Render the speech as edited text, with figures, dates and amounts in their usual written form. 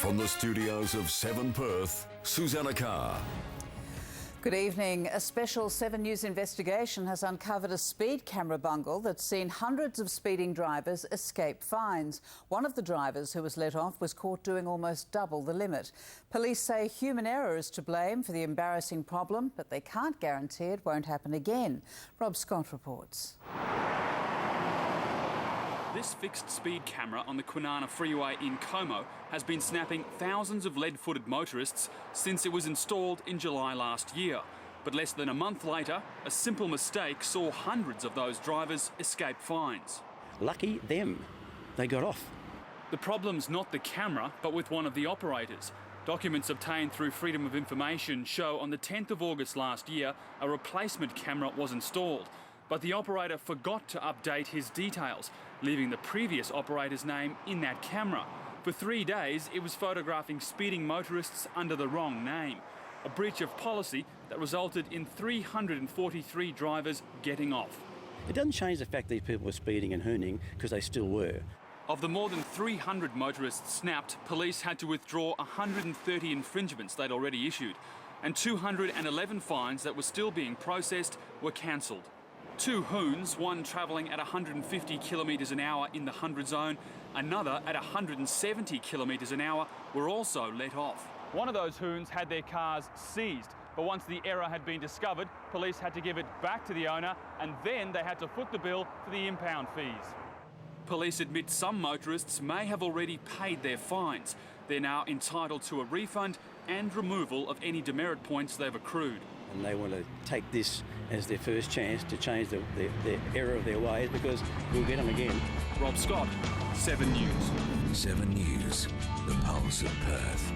From the studios of 7 Perth, Susanna Carr. Good evening. A special 7 News investigation has uncovered a speed camera bungle that's seen hundreds of speeding drivers escape fines. One of the drivers who was let off was caught doing almost double the limit. Police say human error is to blame for the embarrassing problem, but they can't guarantee it won't happen again. Rob Scott reports. This fixed speed camera on the Kwinana freeway in Como has been snapping thousands of lead-footed motorists since it was installed in July last year. But less than a month later, a simple mistake saw hundreds of those drivers escape fines. Lucky them, they got off. The problem's not the camera, but with one of the operators. Documents obtained through Freedom of Information show on the 10th of August last year, a replacement camera was installed. But the operator forgot to update his details, leaving the previous operator's name in that camera. For 3 days, it was photographing speeding motorists under the wrong name. A breach of policy that resulted in 343 drivers getting off. It doesn't change the fact these people were speeding and hooning, because they still were. Of the more than 300 motorists snapped, police had to withdraw 130 infringements they'd already issued, and 211 fines that were still being processed were cancelled. 2 hoons, one travelling at 150 kilometres an hour in the 100 zone, another at 170 kilometres an hour, were also let off. One of those hoons had their cars seized, but once the error had been discovered, police had to give it back to the owner, and then they had to foot the bill for the impound fees. Police admit some motorists may have already paid their fines. They're now entitled to a refund and removal of any demerit points they've accrued. And they want to take this as their first chance to change the error of their ways, because we'll get them again. Rob Scott, 7 News. 7 News, the pulse of Perth.